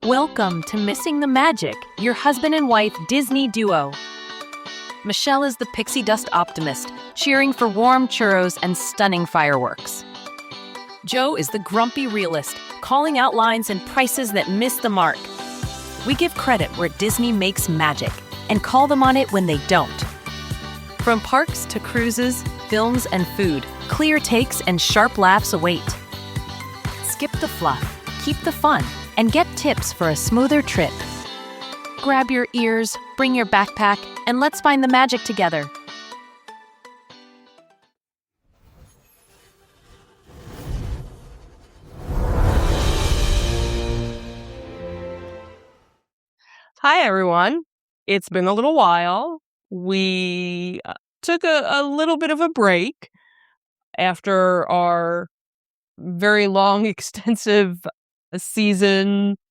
Welcome to Missing the Magic, your husband and wife Disney duo. Michelle is the pixie dust optimist, cheering for warm churros and stunning fireworks. Joe is the grumpy realist, calling out lines and prices that miss the mark. We give credit where Disney makes magic and call them on it when they don't. From parks to cruises, films, and food, clear takes and sharp laughs await. Skip the fluff, keep the fun, and get tips for a smoother trip. Grab your ears, bring your backpack, and let's find the magic together. Hi, everyone. It's been a little while. We took a little bit of a break after our very long, extensive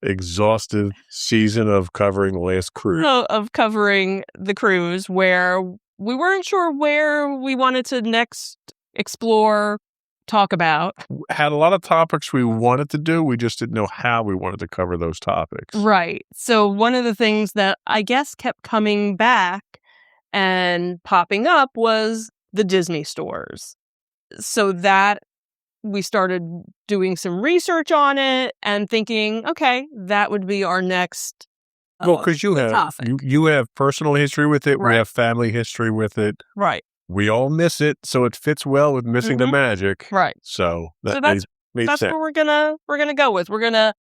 exhaustive season of covering the last cruise. Of covering the cruise, where we weren't sure where we wanted to next explore, talk about. Had a lot of topics we wanted to do. We just didn't know how we wanted to cover those topics. Right. So one of the things that I guess kept coming back and popping up was the Disney stores. So that we started doing some research on it and thinking, okay, that would be our next well, because you have personal history with it. Right. We have family history with it. Right. We all miss it, so it fits well with Missing the Magic. Right. So that's what we're gonna go with. We're gonna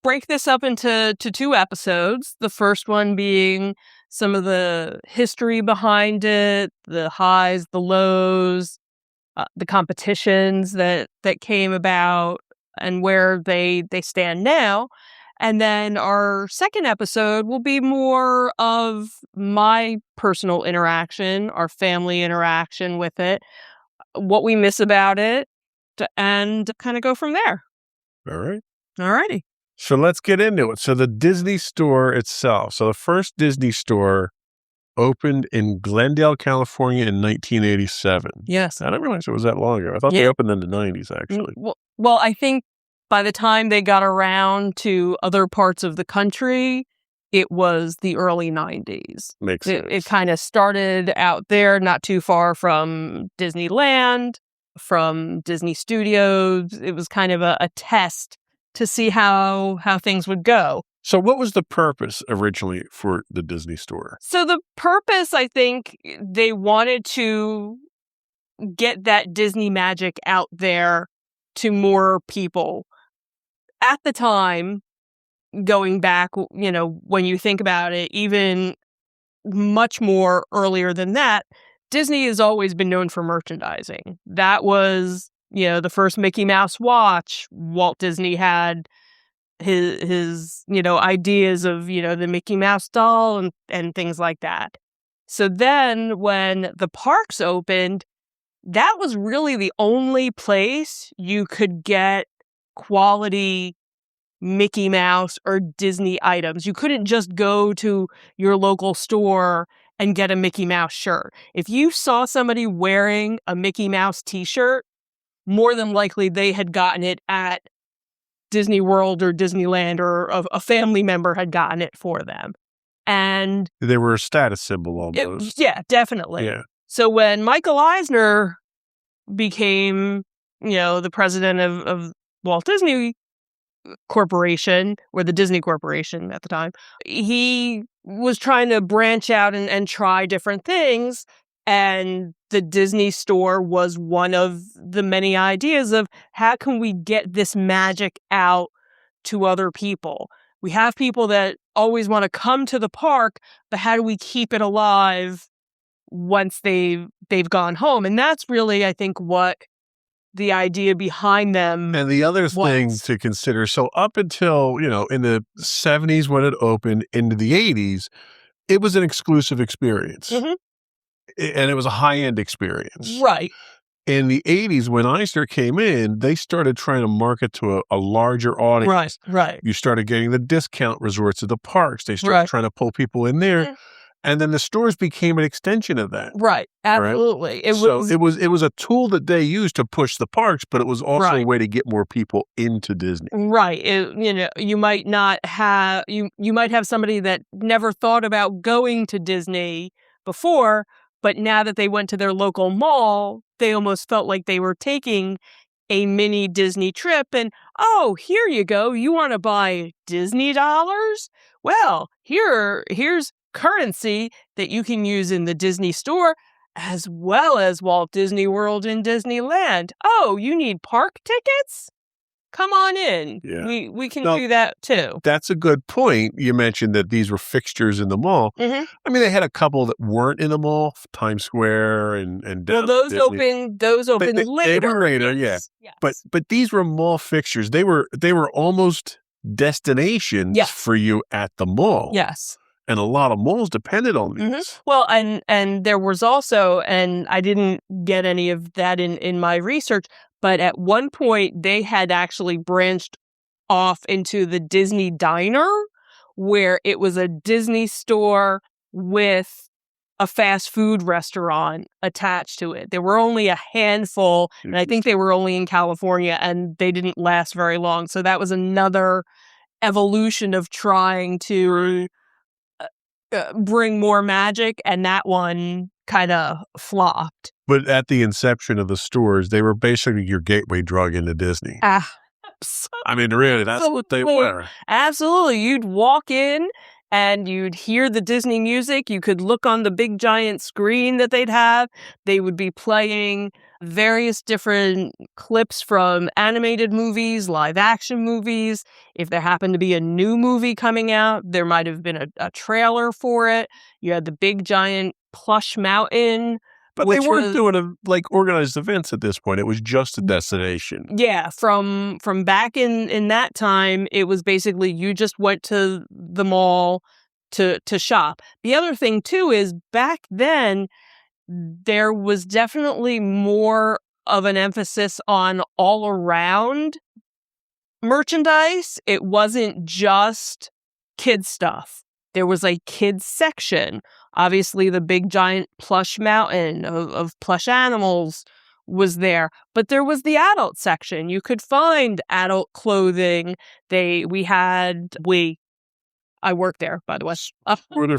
break this up into two episodes. The first one being some of the history behind it, the highs, the lows, the competitions that came about and where they stand now. And then our second episode will be more of my personal interaction, our family interaction with it, what we miss about it, and kind of go from there. All right. All righty. So let's get into it. So the Disney store itself. So the first Disney store opened in Glendale, California in 1987. Yes. I didn't realize it was that long ago. I thought they opened in the 90s, actually. Well, I think by the time they got around to other parts of the country, it was the early 90s. Makes sense. It kind of started out there, not too far from Disneyland, from Disney Studios. It was kind of a test to see how things would go. So what was the purpose originally for the Disney store? So the purpose, I think, they wanted to get that Disney magic out there to more people. At the time, going back, when you think about it, even much more earlier than that, Disney has always been known for merchandising. That was, the first Mickey Mouse watch. Walt Disney had his ideas of, the Mickey Mouse doll and things like that. So then when the parks opened, that was really the only place you could get quality Mickey Mouse or Disney items. You couldn't just go to your local store and get a Mickey Mouse shirt. If you saw somebody wearing a Mickey Mouse t-shirt, more than likely they had gotten it at Disney World or Disneyland, or a family member had gotten it for them. And they were a status symbol almost. Yeah, definitely. Yeah. So when Michael Eisner became, the president of Walt Disney Corporation, or the Disney Corporation at the time, he was trying to branch out and try different things. And the Disney store was one of the many ideas of how can we get this magic out to other people? We have people that always want to come to the park, but how do we keep it alive once they've gone home? And that's really, I think, what the idea behind them. And the other thing to consider, so up until, in the 70s when it opened, into the 80s, it was an exclusive experience. Mm-hmm. And it was a high-end experience. Right. In the 80s, when Eisner came in, they started trying to market to a larger audience. Right. You started getting the discount resorts at the parks. They started trying to pull people in there. And then the stores became an extension of that. Right. Absolutely. It was It was a tool that they used to push the parks, but it was also a Right. way to get more people into Disney. right. You might not have you might have somebody that never thought about going to Disney before, but now that they went to their local mall, they almost felt like they were taking a mini Disney trip and, oh, here you go. You want to buy Disney dollars? Well, here's currency that you can use in the Disney store as well as Walt Disney World and Disneyland. Oh, you need park tickets? Come on in. Yeah. We can Now, do that too. That's a good point. You mentioned that these were fixtures in the mall. Mhm. I mean, they had a couple that weren't in the mall, Times Square and Well, those Disney. open They later. were later, yeah. Yes. But these were mall fixtures. They were almost destinations Yes. for you at the mall. Yes. And a lot of malls depended on Mhm. these. Well, and there was also, and I didn't get any of that in my research, but at one point they had actually branched off into the Disney Diner, where it was a Disney store with a fast food restaurant attached to it. There were only a handful, and I think they were only in California, and they didn't last very long. So that was another evolution of trying to bring more magic, and that one kind of flopped. But at the inception of the stores, they were basically your gateway drug into Disney. I mean, really, that's what they were. Absolutely. You'd walk in and you'd hear the Disney music. You could look on the big giant screen that they'd have. They would be playing various different clips from animated movies, live action movies. If there happened to be a new movie coming out, there might have been a trailer for it. You had the big giant plush mountain. But they weren't doing organized events at this point. It was just a destination. Yeah, from back in that time, it was basically you just went to the mall to shop. The other thing too is back then there was definitely more of an emphasis on all around merchandise. It wasn't just kid stuff. There was a kids section. Obviously, the big giant plush mountain of plush animals was there, but there was the adult section. You could find adult clothing. I worked there, by the way. Spoiler.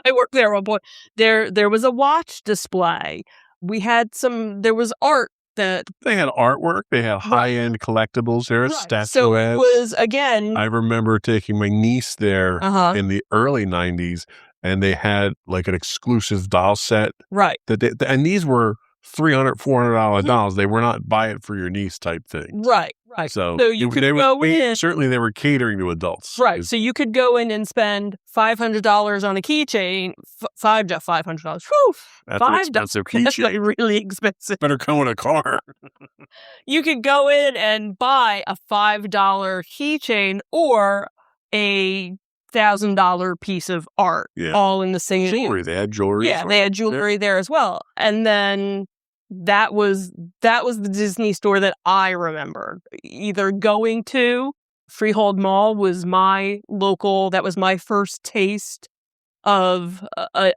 I worked there at one point. There was a watch display. There was art that they had artwork. They had high-end collectibles there, statuettes. So it was, again, I remember taking my niece there in the early 90s, and they had like an exclusive doll set. Right. And these were $300, $400 dolls. They were not buy it for your niece type thing. Right. So you could go in. Certainly they were catering to adults. Right. So you could go in and spend $500 on a keychain. $500. Whew. That's an expensive keychain. That's like really expensive. Better come in a car. You could go in and buy a $5 keychain or a $1,000 piece of art, all in the same jewelry. They had jewelry. Yeah, they had jewelry there as well. And then that was the Disney store that I remember. Either going to Freehold Mall was my local. That was my first taste of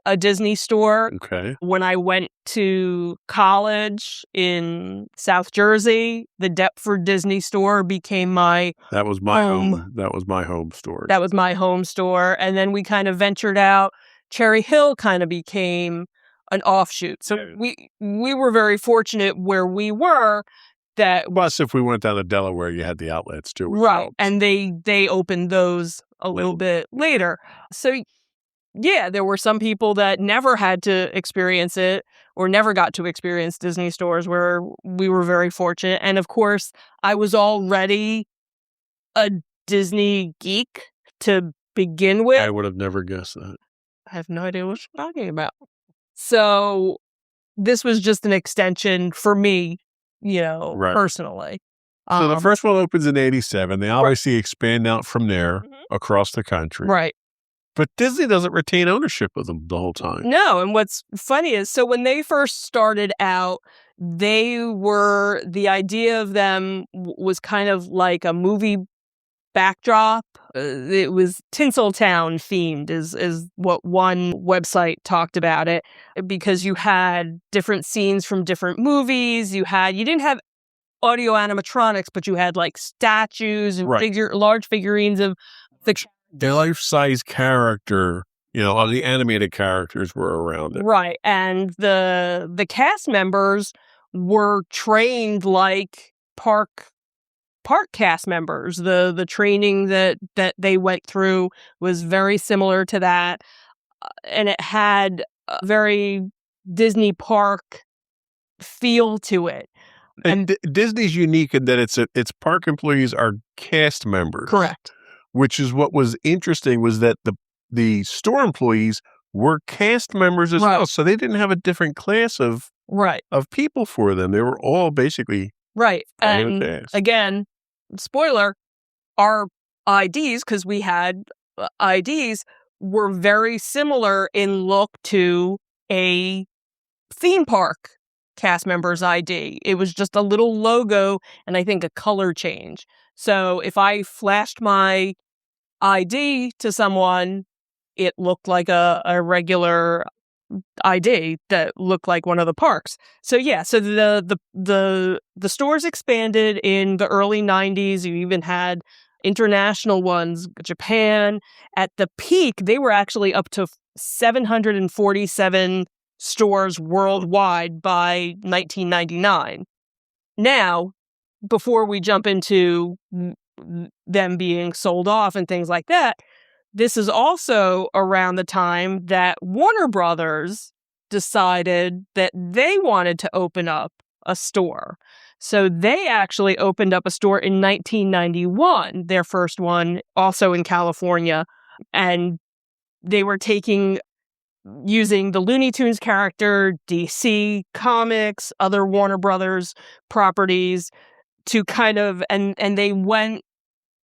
a Disney store. Okay. When I went to college in South Jersey, the Deptford Disney store became my That was my home. That was my home store. That was my home store. And then we kind of ventured out. Cherry Hill kind of became an offshoot. So we were very fortunate where we were that. Plus, if we went down to Delaware, you had the outlets too. Right. And they opened those a little bit later. So yeah, there were some people that never had to experience it or never got to experience Disney stores, where we were very fortunate. And of course, I was already a Disney geek to begin with. I would have never guessed that. I have no idea what you're talking about. So this was just an extension for me, personally. So the first one opens in 87. They obviously expand out from there across the country. Right. But Disney doesn't retain ownership of them the whole time. No, and what's funny is, so when they first started out, the idea of them was kind of like a movie backdrop. It was Tinseltown themed is what one website talked about it, because you had different scenes from different movies. You didn't have audio animatronics, but you had like statues and Right. large figurines of The life-size character, all the animated characters were around it. right. And the cast members were trained like park cast members. The training that they went through was very similar to that, and it had a very Disney park feel to it. And Disney's unique in that its park employees are cast members. Correct. Which is what was interesting, was that the store employees were cast members as well. So they didn't have a different class of people for them. They were all basically right. And cast. Again, spoiler, our IDs, because we had IDs, were very similar in look to a theme park cast member's ID. It was just a little logo and I think a color change. So if I flashed my ID to someone, it looked like a regular ID that looked like one of the parks. So yeah, so the stores expanded in the early 90s. You even had international ones, Japan. At the peak, they were actually up to 747 stores worldwide by 1999. Now, before we jump into them being sold off and things like that, this is also around the time that Warner Brothers decided that they wanted to open up a store. So they actually opened up a store in 1991, their first one, also in California. And they were using the Looney Tunes character, DC Comics, other Warner Brothers properties to kind of, and they went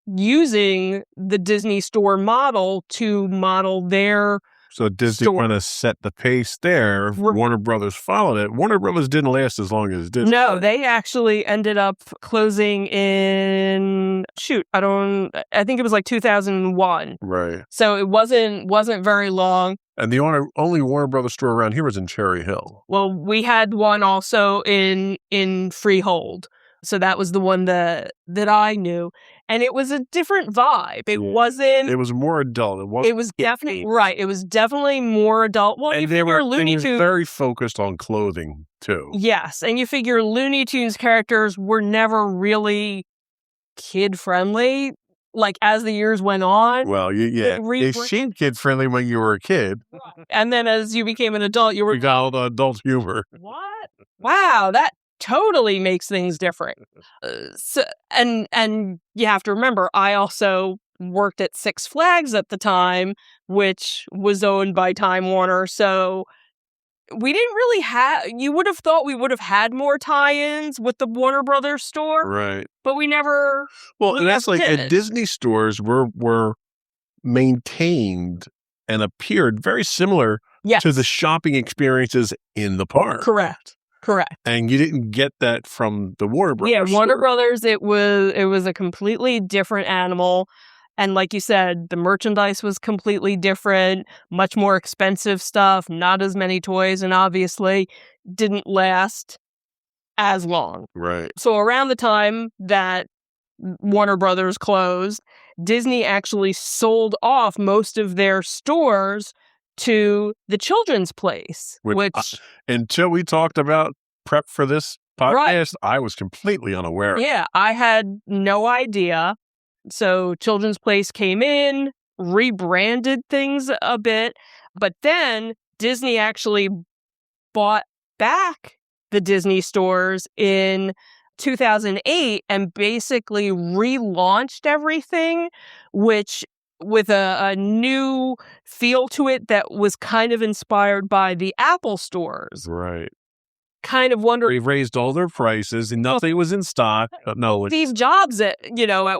using the Disney store model to model their So Disney kind of set the pace there. Warner Brothers followed it. Warner Brothers didn't last as long as Disney. No, they actually ended up closing in, I think it was like 2001. Right. So it wasn't very long. And the only Warner Brothers store around here was in Cherry Hill. Well, we had one also in Freehold. So that was the one that I knew. And it was a different vibe. It was more adult. It was definitely right. It was definitely more adult. Well, and they were very focused on clothing too. Yes. And you figure Looney Tunes characters were never really kid friendly. Like as the years went on. Well, they seemed kid friendly when you were a kid. And then as you became an adult, you got all the adult humor. What? Wow, that totally makes things different. And you have to remember, I also worked at Six Flags at the time, which was owned by Time Warner. So we didn't really you would have thought we would have had more tie-ins with the Warner Brothers store. Right. But we never. Well, and that's like Disney stores were maintained and appeared very similar to the shopping experiences in the park. Correct. And you didn't get that from the Warner Brothers. Yeah, Warner Brothers, it was a completely different animal. And like you said, the merchandise was completely different, much more expensive stuff, not as many toys, and obviously didn't last as long. Right. So around the time that Warner Brothers closed, Disney actually sold off most of their stores to the Children's Place, which until we talked about prep for this podcast, I was completely unaware. Yeah, I had no idea. So Children's Place came in, rebranded things a bit, but then Disney actually bought back the Disney stores in 2008 and basically relaunched everything, which with a new feel to it that was kind of inspired by the Apple stores. Right. Kind of wonder. We've raised all their prices and nothing was in stock. No, Steve Jobs, at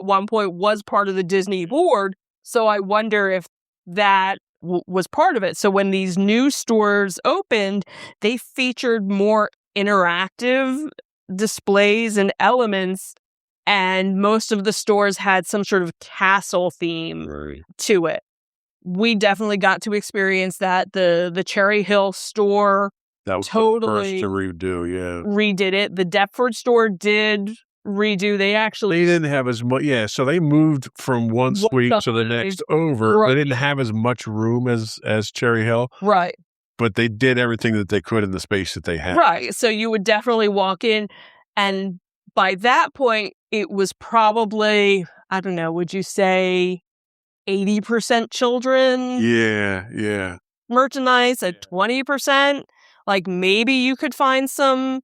one point was part of the Disney board. So I wonder if that was part of it. So when these new stores opened, they featured more interactive displays and elements and most of the stores had some sort of castle theme to it. We definitely got to experience that. The Cherry Hill store that was totally the first to redo, redid it. The Deptford store did redo. They didn't have as much. Yeah, so they moved from one suite to the next over. Right. They didn't have as much room as Cherry Hill. Right. But they did everything that they could in the space that they had. Right. So you would definitely walk in, and by that point, it was probably, I don't know, would you say 80% children? Yeah. Merchandise at 20%. Like maybe you could find some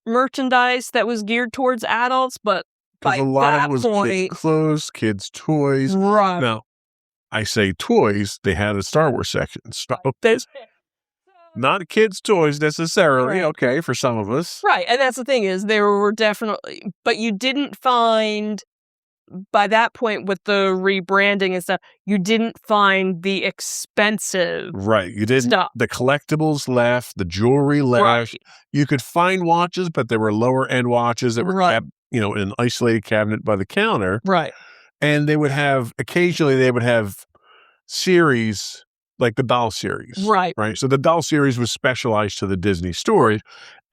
merchandise that was geared towards adults, but by a lot that of it was point, kids' clothes, kids' toys. Right. Now, I say toys, they had a Star Wars section. So not kids' toys necessarily, okay, for some of us. Right, and that's the thing is there were definitely, but you didn't find, by that point with the rebranding and stuff, you didn't find the expensive you didn't stuff. The collectibles left, the jewelry left. Right. You could find watches, but there were lower end watches that were kept, in an isolated cabinet by the counter. Right. And occasionally they would have series like the doll series. Right. So the doll series was specialized to the Disney store,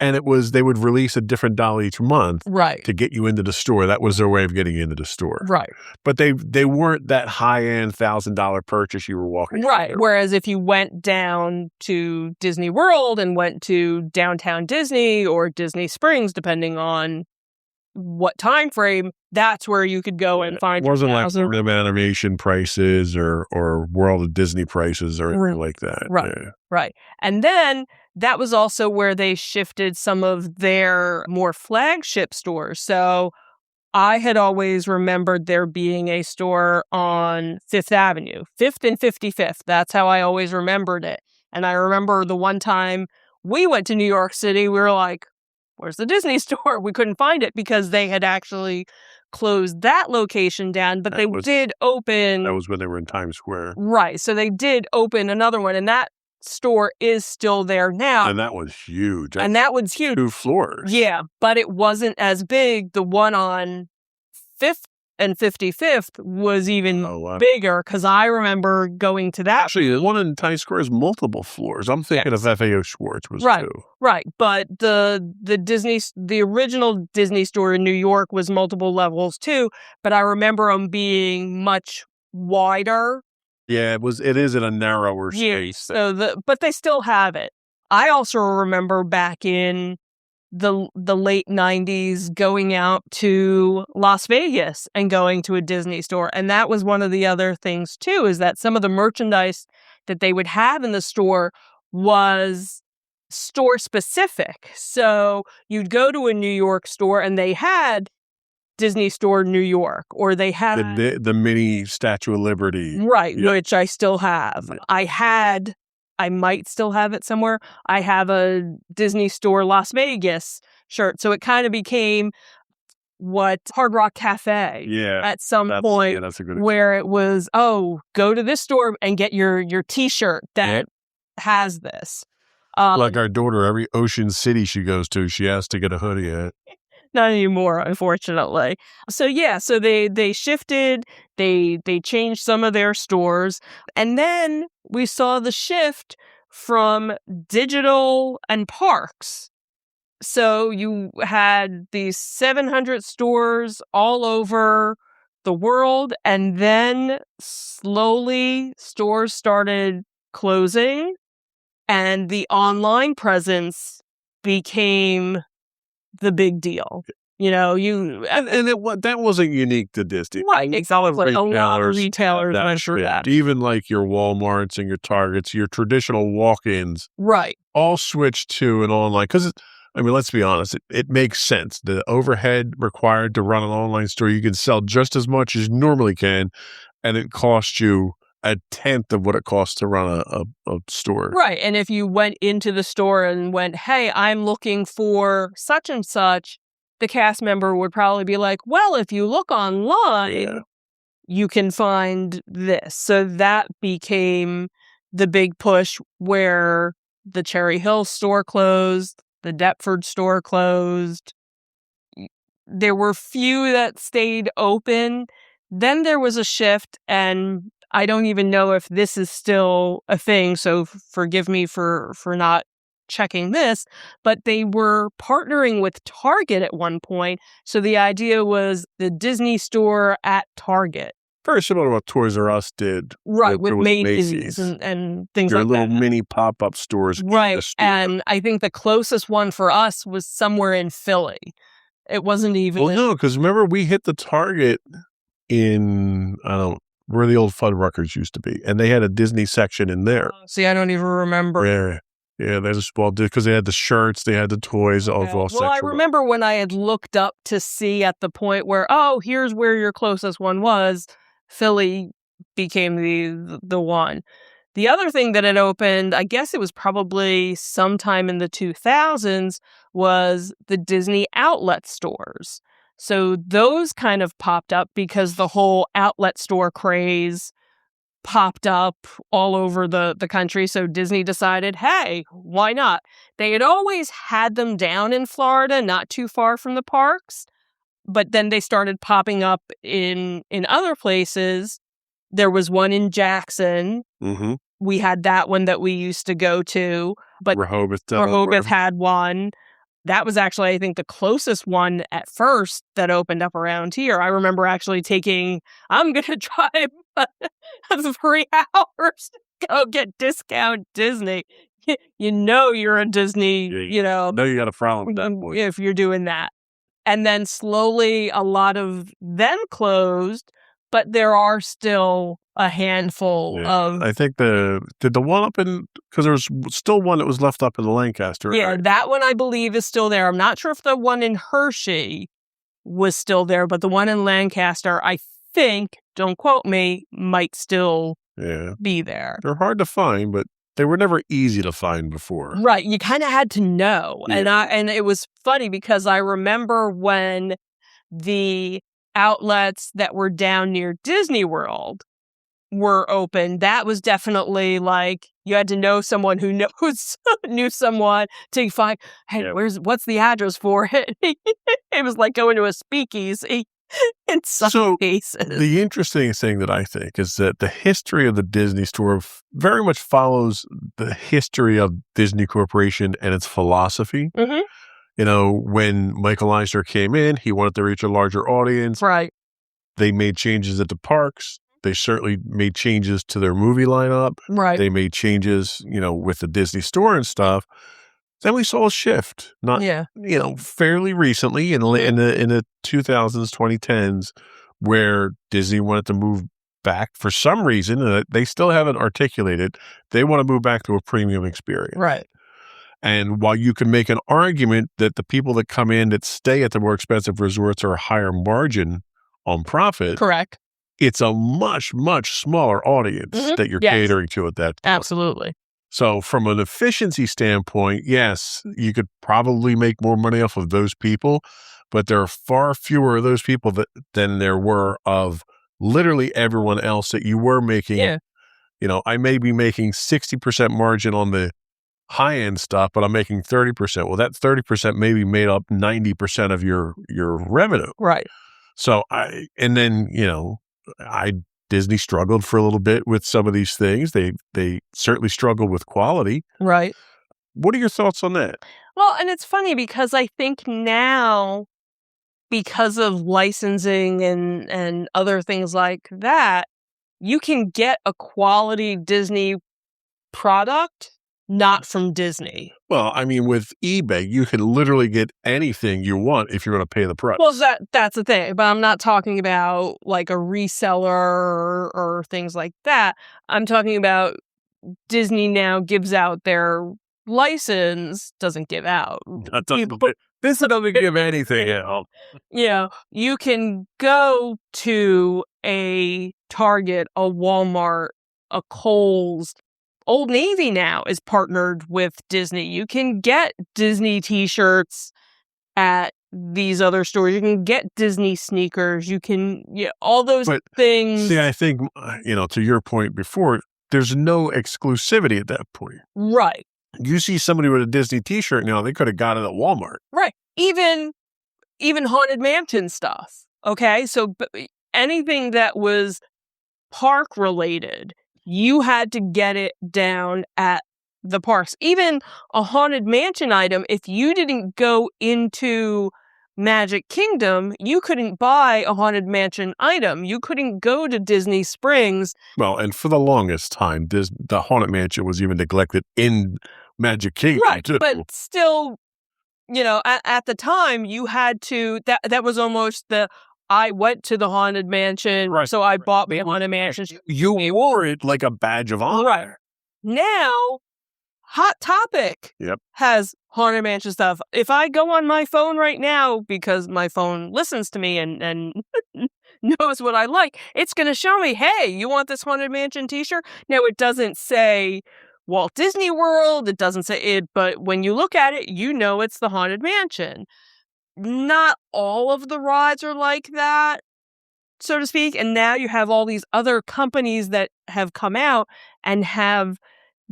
and they would release a different doll each month to get you into the store. That was their way of getting into the store. Right. But they weren't that high-end $1,000 purchase you were walking Right. Whereas if you went down to Disney World and went to downtown Disney or Disney Springs, depending on what time frame, that's where you could go and find. It wasn't like World Animation prices or World of Disney prices or anything like that. Right. And then that was also where they shifted some of their more flagship stores. So I had always remembered there being a store on 5th Avenue, 5th and 55th. That's how I always remembered it. And I remember the one time we went to New York City, we were like, where's the Disney store? We couldn't find it because they had actually closed that location down, but did open. That was when they were in Times Square. Right. So they did open another one, and that store is still there now. And that was huge. And that was huge. 2 floors. Yeah, but it wasn't as big. The one on 5th and 55th was even bigger because I remember going to that. Actually, the one in Times Square is multiple floors. I'm thinking of FAO Schwartz was 2. Right. But the original Disney store in New York was multiple levels too, but I remember them being much wider. Yeah, it is in a narrower space. But they still have it. I also remember back in the late 90s going out to Las Vegas and going to a Disney store. And that was one of the other things too, is that some of the merchandise that they would have in the store was store specific. So you'd go to a New York store and they had Disney Store New York, or they had the mini Statue of Liberty. Right, which I still have. I might still have it somewhere. I have a Disney Store Las Vegas shirt. So it kind of became what Hard Rock Cafe at some point that's a good where it was, go to this store and get your T-shirt that has this. Like our daughter, every Ocean City she goes to, she has to get a hoodie at. Not anymore, unfortunately. So they shifted, they changed some of their stores, and then we saw the shift from digital and parks. So you had these 700 stores all over the world, and then slowly stores started closing, and the online presence became the big deal. That wasn't unique to Disney. Right, exactly. A lot of retailers went through that. Even like your Walmarts and your Targets, your traditional walk-ins, all switched to an online. Because, let's be honest, it makes sense. The overhead required to run an online store, you can sell just as much as you normally can, and it costs you a tenth of what it costs to run a store. Right. And if you went into the store and went, hey, I'm looking for such and such, the cast member would probably be like, well, if you look online, you can find this. So that became the big push where the Cherry Hill store closed, the Deptford store closed. there were few that stayed open. Then there was a shift, and I don't even know if this is still a thing, so forgive me for not checking this, but they were partnering with Target at one point. So the idea was the Disney store at Target. Very similar to what Toys R Us did. Right, with Macy's and things Your like little that. mini pop-up stores. Right, and I think the closest one for us was somewhere in Philly. It wasn't even... Well, no, because remember we hit the Target in, where the old Fuddruckers used to be, and they had a Disney section in there. See, I don't even remember. Yeah, there's a small, because they had the shirts, they had the toys, overall section. Well, I remember when I had looked up to see at the point where, here's where your closest one was, Philly became the one. The other thing that had opened, I guess it was probably sometime in the 2000s, was the Disney outlet stores. So those kind of popped up because the whole outlet store craze popped up all over the country. So Disney decided, hey, why not? They had always had them down in Florida, not too far from the parks. But then they started popping up in other places. There was one in Jackson. Mm-hmm. We had that one that we used to go to. But Rehoboth had one. That was actually, I think, the closest one at first that opened up around here. I remember actually I'm going to drive 3 hours to go get discount Disney. You know you're a Disney, No, you got a problem if you're doing that. And then slowly a lot of them closed, but there are still a handful of... I think did the one up in, because there was still one that was left up in Lancaster. Yeah, that one I believe is still there. I'm not sure if the one in Hershey was still there, but the one in Lancaster, I think, don't quote me, might still be there. They're hard to find, but they were never easy to find before. Right. You kind of had to know. Yeah. And it was funny because I remember when the outlets that were down near Disney World were open, that was definitely like you had to know someone who knew someone to find, hey, what's the address for it? It was like going to a speakeasy. In some cases. The interesting thing that I think is that the history of the Disney store very much follows the history of Disney Corporation and its philosophy. Mm-hmm. When Michael Eisner came in, he wanted to reach a larger audience. Right. They made changes at the parks. They certainly made changes to their movie lineup. Right. They made changes, with the Disney store and stuff. Then we saw a shift, fairly recently in the 2000s, 2010s, where Disney wanted to move back for some reason, and they still haven't articulated. They want to move back to a premium experience. Right. And while you can make an argument that the people that come in that stay at the more expensive resorts are a higher margin on profit. Correct. It's a much, much smaller audience that you're catering to at that point. Absolutely. So from an efficiency standpoint, yes, you could probably make more money off of those people, but there are far fewer of those people than there were of literally everyone else that you were making. Yeah. I may be making 60% margin on the high-end stuff, but I'm making 30%. Well, that 30% maybe made up 90% of your revenue. Right. So Disney struggled for a little bit with some of these things. They certainly struggled with quality. Right. What are your thoughts on that? Well, and it's funny because I think now, because of licensing and other things like that, you can get a quality Disney product not from Disney. Well, I mean, with eBay, you can literally get anything you want if you're going to pay the price. Well, that's the thing. But I'm not talking about like a reseller or things like that. I'm talking about Disney now gives out their license, doesn't give out. This doesn't give anything out. You can go to a Target, a Walmart, a Kohl's. Old Navy now is partnered with Disney. You can get Disney t-shirts at these other stores. You can get Disney sneakers. You can, all those things. See, I think, to your point before, there's no exclusivity at that point. Right. You see somebody with a Disney t-shirt now, they could have got it at Walmart. Right. Even even Haunted Mansion stuff. Okay, so anything that was park related, you had to get it down at the parks. Even a Haunted Mansion item, if you didn't go into Magic Kingdom, you couldn't buy a Haunted Mansion item. You couldn't go to Disney Springs. Well, and for the longest time, the Haunted Mansion was even neglected in Magic Kingdom, right, too. But still, at the time, you had to, that was almost I went to the Haunted Mansion, right, so I bought the Haunted Mansion. You wore it like a badge of honor. Right. Now, Hot Topic has Haunted Mansion stuff. If I go on my phone right now, because my phone listens to me and knows what I like, it's going to show me, hey, you want this Haunted Mansion t-shirt? Now, it doesn't say Walt Disney World. It doesn't say it, but when you look at it, you know it's the Haunted Mansion. Not all of the rides are like that, so to speak. And now you have all these other companies that have come out and have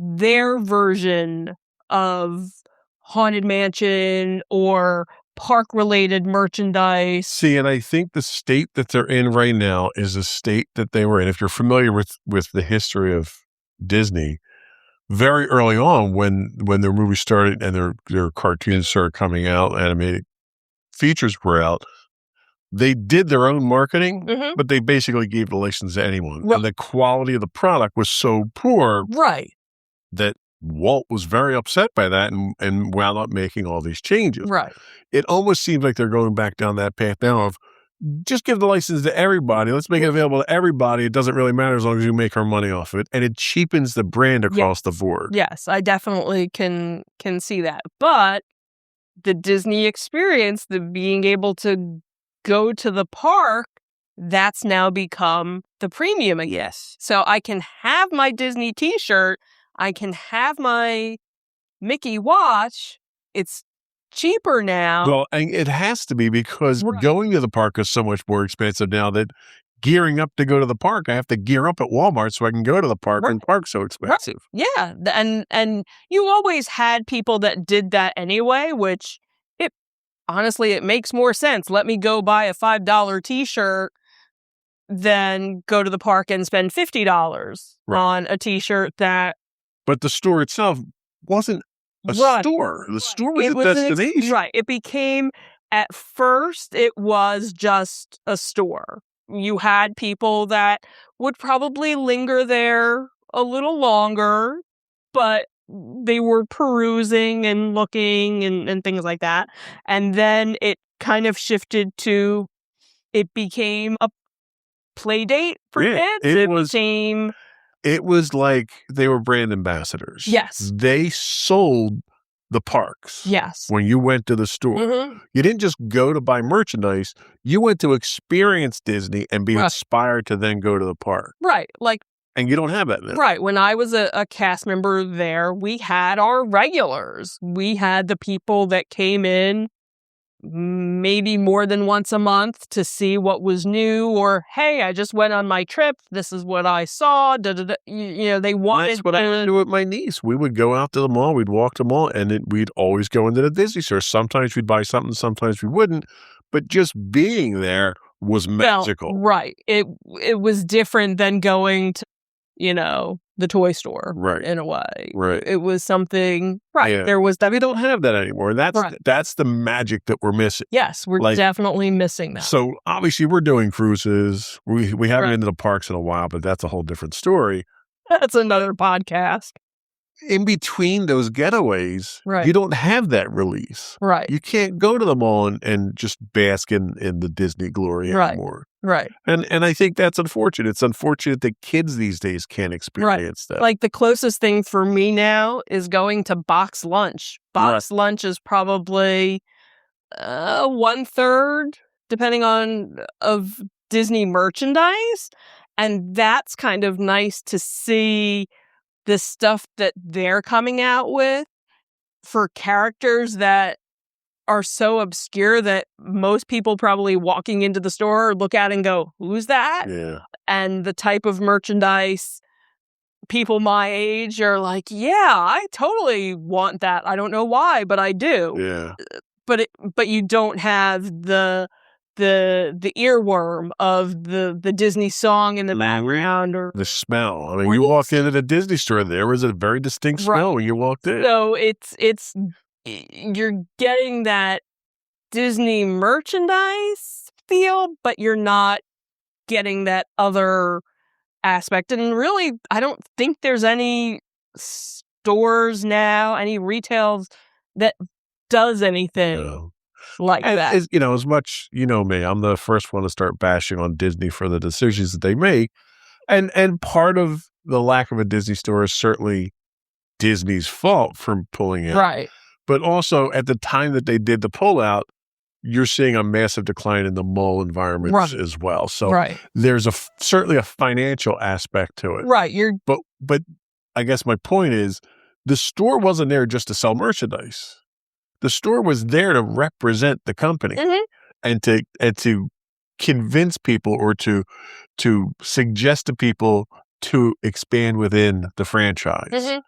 their version of Haunted Mansion or park-related merchandise. See, and I think the state that they're in right now is a state that they were in. If you're familiar with the history of Disney, very early on when their movies started and their cartoons started coming out, animated features were out, they did their own marketing, but they basically gave the license to anyone. Right. And the quality of the product was so poor that Walt was very upset by that and wound up making all these changes. Right. It almost seems like they're going back down that path now of just give the license to everybody. Let's make it available to everybody. It doesn't really matter as long as you make our money off of it. And it cheapens the brand across the board. Yes, I definitely can see that. But the Disney experience, the being able to go to the park, that's now become the premium again. Yes. So I can have my Disney t-shirt, I can have my Mickey watch. It's cheaper now. Well, and it has to be because going to the park is so much more expensive now that gearing up to go to the park, I have to gear up at Walmart so I can go to the park, and park's so expensive. Right. Yeah, and you always had people that did that anyway, which honestly, it makes more sense. Let me go buy a $5 t-shirt than go to the park and spend $50 on a t-shirt that... But the store itself wasn't a store. The store was a destination. Right. It became, at first, it was just a store. You had people that would probably linger there a little longer, but they were perusing and looking and things like that. And then it kind of shifted to, it became a play date for kids. It was like they were brand ambassadors. Yes. They sold the parks. Yes. When you went to the store. You didn't just go to buy merchandise. You went to experience Disney and be inspired to then go to the park. Right. And you don't have that now. Right. When I was a cast member there, we had our regulars. We had the people that came in maybe more than once a month to see what was new, or, hey, I just went on my trip. This is what I saw. They wanted... That's what I do with my niece. We would go out to the mall. We'd walk to the mall, and we'd always go into the Disney store. Sometimes we'd buy something. Sometimes we wouldn't. But just being there was magical. Well, right. It was different than going to, the toy store, in a way. Right. It was something, Yeah. There was that. We don't have that anymore. That's the magic that we're missing. Yes, we're definitely missing that. So obviously we're doing cruises. We haven't been to the parks in a while, but that's a whole different story. That's another podcast. In between those getaways, you don't have that release. Right. You can't go to the mall and just bask in the Disney glory anymore. Right. And I think that's unfortunate. It's unfortunate that kids these days can't experience that. Like the closest thing for me now is going to box lunch. Box lunch is probably 1/3, depending on, of Disney merchandise. And that's kind of nice to see the stuff that they're coming out with for characters that are so obscure that most people probably walking into the store look at and go, who's that? Yeah. And the type of merchandise people my age are like, yeah, I totally want that. I don't know why, but I do. Yeah. but you don't have the earworm of the Disney song in the background or the smell. I mean, you walked into the Disney store, there was a very distinct smell when you walked in. So you're getting that Disney merchandise feel, but you're not getting that other aspect. And really, I don't think there's any stores now, any retails that does anything like that. As much, me, I'm the first one to start bashing on Disney for the decisions that they make. And part of the lack of a Disney store is certainly Disney's fault for pulling it. Right. But also at the time that they did the pullout, you're seeing a massive decline in the mall environments as well. So there's certainly a financial aspect to it. Right. But I guess my point is the store wasn't there just to sell merchandise. The store was there to represent the company and to convince people or to suggest to people to expand within the franchise.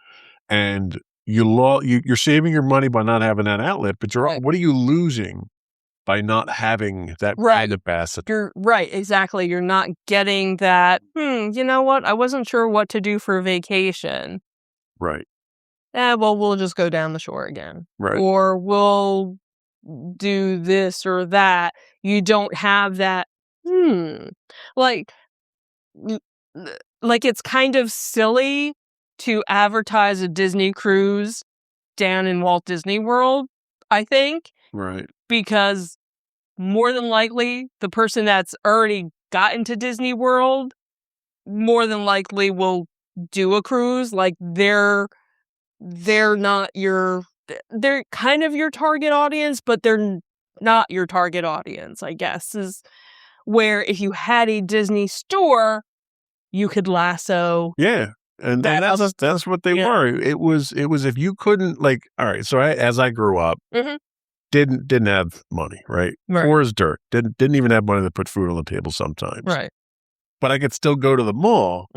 And you're saving your money by not having that outlet, but what are you losing by not having that brand ambassador? Exactly. You're not getting that, you know what? I wasn't sure what to do for vacation. Right. Well, we'll just go down the shore again. Right. Or we'll do this or that. You don't have that, like it's kind of silly to advertise a Disney cruise down in Walt Disney World, I think. Right. Because more than likely, the person that's already gotten to Disney World more than likely will do a cruise. Like they're not they're kind of your target audience, but they're not your target audience, I guess, is where if you had a Disney store, you could lasso. Yeah. And that's what they were. It was if you couldn't, all right, so as I grew up, didn't have money, right? Poor as dirt. Didn't even have money to put food on the table sometimes. Right. But I could still go to the mall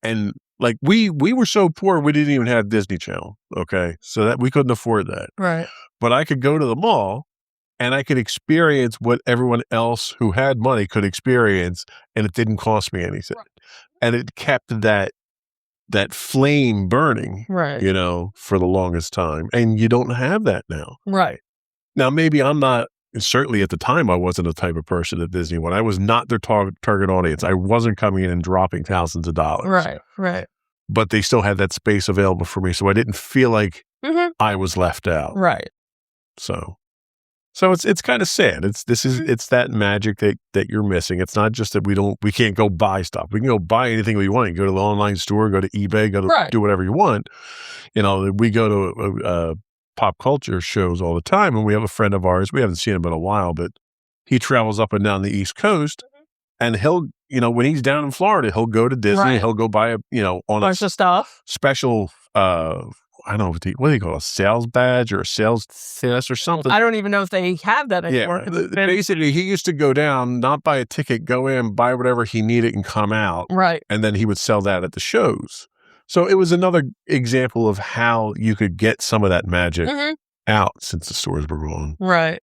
and we were so poor we didn't even have Disney Channel. Okay. So that we couldn't afford that. Right. But I could go to the mall and I could experience what everyone else who had money could experience, and it didn't cost me anything. Right. And it kept that flame burning, for the longest time. And you don't have that now. Right. Now, maybe I'm not, certainly at the time, I wasn't the type of person at Disney when I was not their target audience. I wasn't coming in and dropping thousands of dollars. Right. But they still had that space available for me. So I didn't feel like I was left out. Right. So it's kind of sad. It's that magic that you're missing. It's not just that we can't go buy stuff. We can go buy anything we want. You go to the online store, go to eBay, do whatever you want. We go to pop culture shows all the time, and we have a friend of ours. We haven't seen him in a while, but he travels up and down the East Coast, and he'll, when he's down in Florida, he'll go to Disney. He'll go buy on bunch of stuff, special. I don't know what do you call it, a sales badge or a sales pass or something. I don't even know if they have that anymore. Yeah. Basically, he used to go down, not buy a ticket, go in, buy whatever he needed, and come out. Right, and then he would sell that at the shows. So it was another example of how you could get some of that magic out since the stores were gone. Right.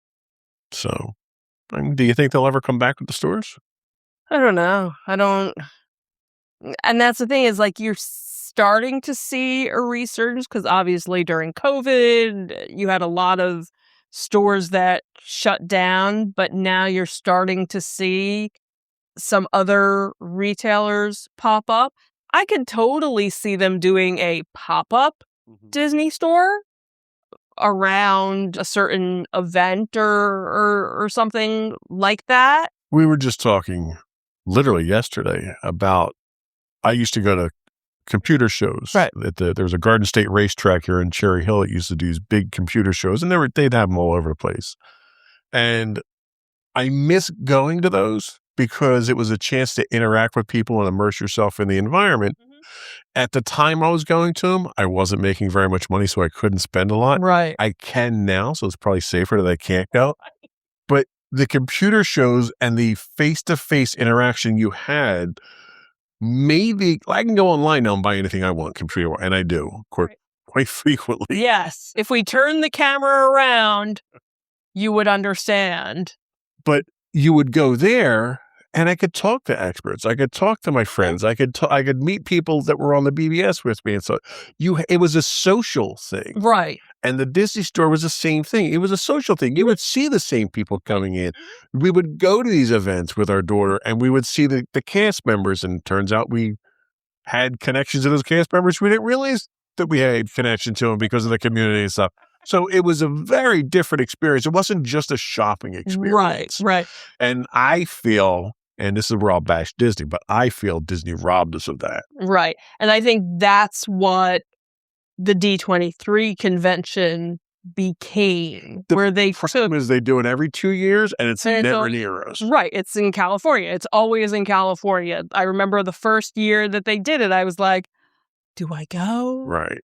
So, do you think they'll ever come back with the stores? I don't know. I don't. And that's the thing is, you're starting to see a resurgence because obviously during COVID, you had a lot of stores that shut down, but now you're starting to see some other retailers pop up. I could totally see them doing a pop-up Disney store around a certain event or something like that. We were just talking literally yesterday about, I used to go to computer shows. Right. There was a Garden State racetrack here in Cherry Hill that used to do these big computer shows, and they'd have them all over the place. And I miss going to those because it was a chance to interact with people and immerse yourself in the environment. At the time I was going to them, I wasn't making very much money, so I couldn't spend a lot. Right. I can now, so it's probably safer that I can't go. But the computer shows and the face-to-face interaction you had, maybe I can go online now and buy anything I want computer, and I do quite frequently. Yes. If we turn the camera around, you would understand. But you would go there, and I could talk to experts. I could talk to my friends. I could meet people that were on the BBS with me, and so it was a social thing, right? And the Disney store was the same thing. It was a social thing. You would see the same people coming in. We would go to these events with our daughter, and we would see the cast members. And it turns out we had connections to those cast members. We didn't realize that we had connection to them because of the community and stuff. So it was a very different experience. It wasn't just a shopping experience. Right. And I feel, and this is where I'll bash Disney, but I feel Disney robbed us of that. Right. And I think that's what the D23 convention became, where they problem is they do it every 2 years, and it's never near us. Right. It's in California. It's always in California. I remember the first year that they did it, I was like, do I go? Right.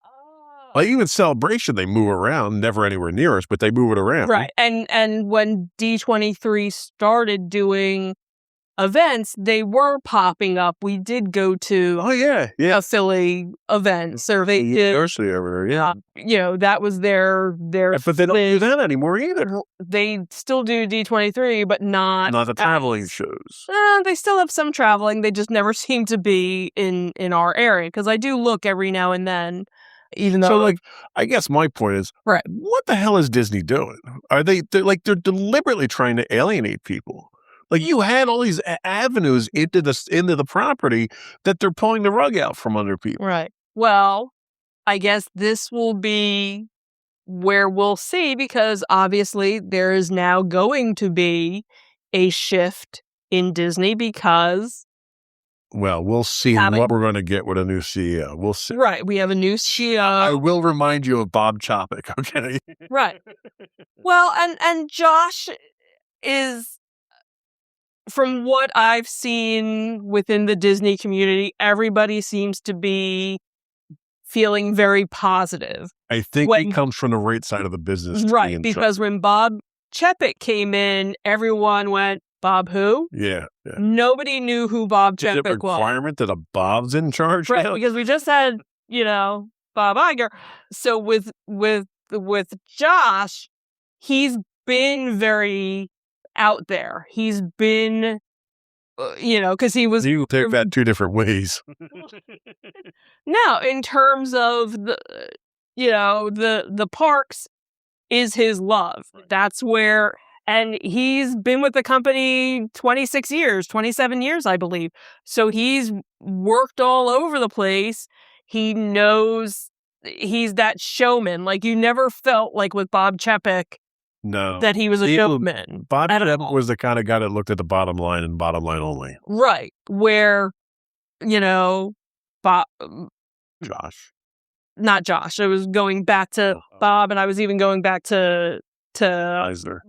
Like even Celebration, they move around, never anywhere near us, but they move it around. Right. And when D23 started doing events, they were popping up. We did go to a Philly event. So they did University over there, that was their but they don't do that anymore either. They still do D23, but not the traveling shows. They still have some traveling. They just never seem to be in our area, because I do look every now and then. Even though, so, I guess my point is, right? What the hell is Disney doing? Are they're deliberately trying to alienate people? Like, you had all these avenues into the property that they're pulling the rug out from under people. Right. Well, I guess this will be where we'll see, because obviously there is now going to be a shift in Disney, because well, we'll see what we're going to get with a new CEO. We'll see. Right. We have a new CEO. I will remind you of Bob Chapek, okay? Right. Well, and Josh is, from what I've seen within the Disney community, everybody seems to be feeling very positive. I think he comes from the right side of the business. Right. Because when Bob Chapek came in, everyone went, Bob who? Yeah. Nobody knew who Bob Chapek was. Is it a requirement that a Bob's in charge? Right, because we just had, Bob Iger. So with Josh, he's been very out there. He's been, because he was... You take that two different ways. No, in terms of the parks is his love. That's where... And he's been with the company 26 years, 27 years, I believe. So he's worked all over the place. He knows he's that showman. Like, you never felt like with Bob Chapek that he was a showman. Bob Chapek was the kind of guy that looked at the bottom line and bottom line only. Right. Where, Bob... Josh. Not Josh. I was going back to Bob, and I was even going back to Eisner.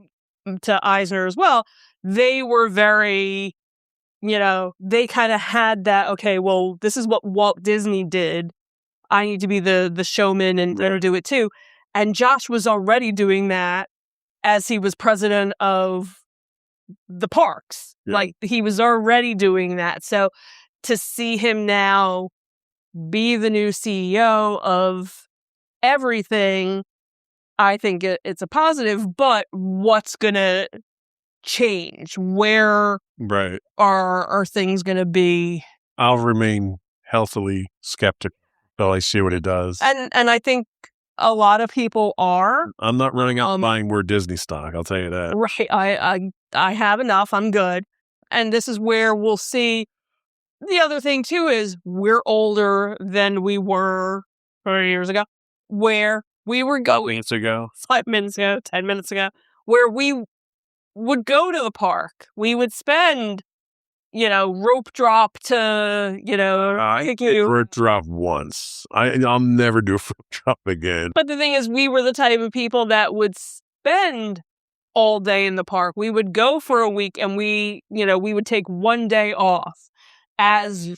To Eisner as well. They were very, they kind of had that, okay, well, this is what Walt Disney did. I need to be the showman and do it too. And Josh was already doing that as he was president of the parks. Yeah. Like, he was already doing that. So to see him now be the new CEO of everything, I think it's a positive, but what's going to change? Where are things going to be? I'll remain healthily skeptical until I see what it does. And I think a lot of people are. I'm not running out buying more Disney stock, I'll tell you that. Right. I have enough. I'm good. And this is where we'll see. The other thing, too, is we're older than we were 30 years ago, where we were going 5 minutes ago, 10 minutes ago, where we would go to the park. We would spend, rope drop to, I did rope drop once. I'll never do a rope drop again. But the thing is, we were the type of people that would spend all day in the park. We would go for a week, and we would take one day off as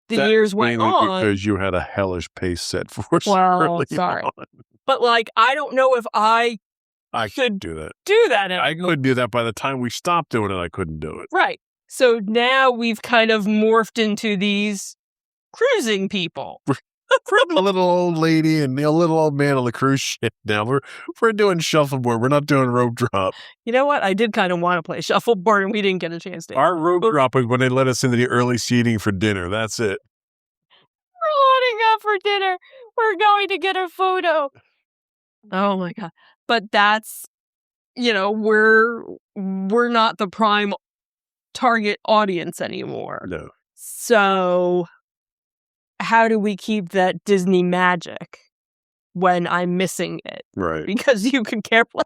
the years went on. Because you had a hellish pace set for us. Well, sorry. On. But I don't know if I could do that. I couldn't do that. By the time we stopped doing it, I couldn't do it. Right. So now we've kind of morphed into these cruising people. For the little old lady and the little old man on the cruise ship now. We're doing shuffleboard. We're not doing rope drop. You know what? I did kind of want to play shuffleboard, and we didn't get a chance to. Our rope drop was when they let us into the early seating for dinner. That's it. We're loading up for dinner. We're going to get a photo. Oh my God. But that's, we're not the prime target audience anymore. No. So how do we keep that Disney magic when I'm missing it? Right. Because you can care less.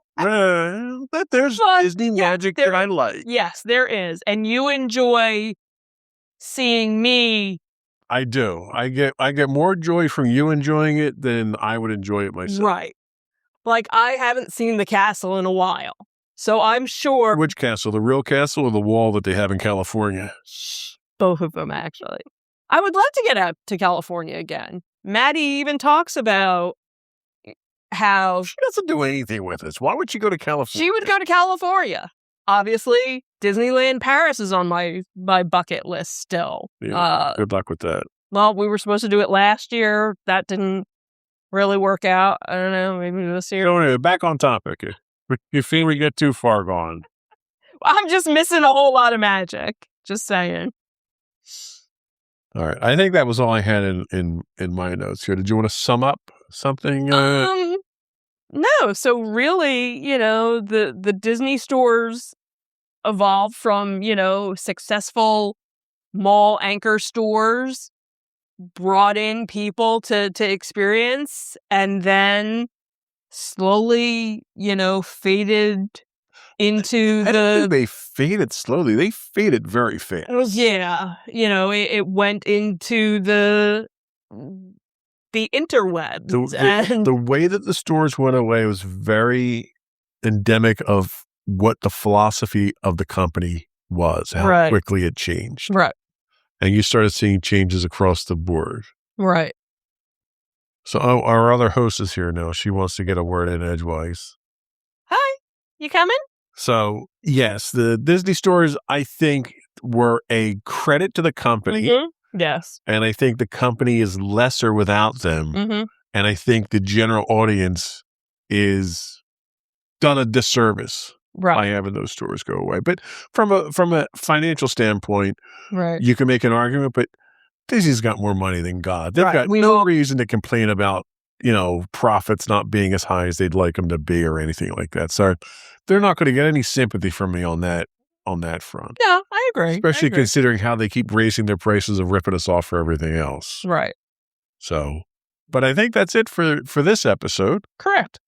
There's Disney magic that I like. Yes, there is. And you enjoy seeing me. I do. I get more joy from you enjoying it than I would enjoy it myself. Right. Like, I haven't seen the castle in a while. So I'm sure. Which castle? The real castle or the wall that they have in California? Both of them, actually. I would love to get out to California again. Maddie even talks about how she doesn't do anything with us. Why would she go to California? She would go to California. Obviously, Disneyland Paris is on my bucket list still. Yeah, good luck with that. Well, we were supposed to do it last year. That didn't really work out. I don't know, maybe this year. So anyway, back on topic. You feel we get too far gone. I'm just missing a whole lot of magic. Just saying. All right. I think that was all I had in my notes here. Did you want to sum up something? No. So really, the Disney stores evolved from, successful mall anchor stores, brought in people to experience, and then slowly, faded into They faded slowly. They faded very fast. Yeah. It went into the interwebs. The way that the stores went away was very endemic of what the philosophy of the company was, how quickly it changed. Right. And you started seeing changes across the board. Right. So our other host is here now. She wants to get a word in edgewise. Hi. You coming? So, yes, the Disney stores, I think, were a credit to the company. Mm-hmm. Yes. And I think the company is lesser without them. Mm-hmm. And I think the general audience is done a disservice by having those stores go away. But from a financial standpoint, you can make an argument, but Disney's got more money than God. They've got no reason to complain about, profits not being as high as they'd like them to be or anything like that. So they're not going to get any sympathy from me on that front. Yeah, I agree. Especially considering how they keep raising their prices and ripping us off for everything else. Right. So, but I think that's it for this episode. Correct.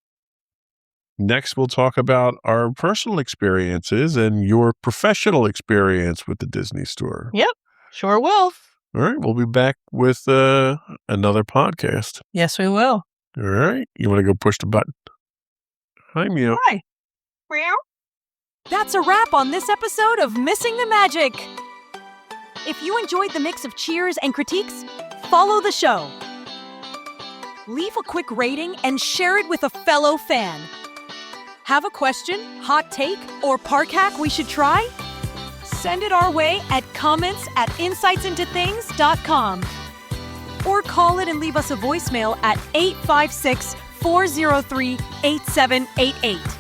Next, we'll talk about our personal experiences and your professional experience with the Disney store. Yep, sure will. All right, we'll be back with another podcast. Yes, we will. All right, you want to go push the button? Hi, Meow. Hi. Meow. That's a wrap on this episode of Missing the Magic. If you enjoyed the mix of cheers and critiques, follow the show. Leave a quick rating and share it with a fellow fan. Have a question, hot take, or park hack we should try? Send it our way at comments@insightsintothings.com. Or call it and leave us a voicemail at 856-403-8788.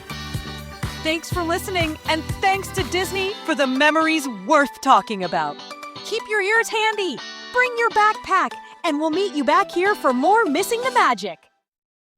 Thanks for listening, and thanks to Disney for the memories worth talking about. Keep your ears handy, bring your backpack, and we'll meet you back here for more Missing the Magic.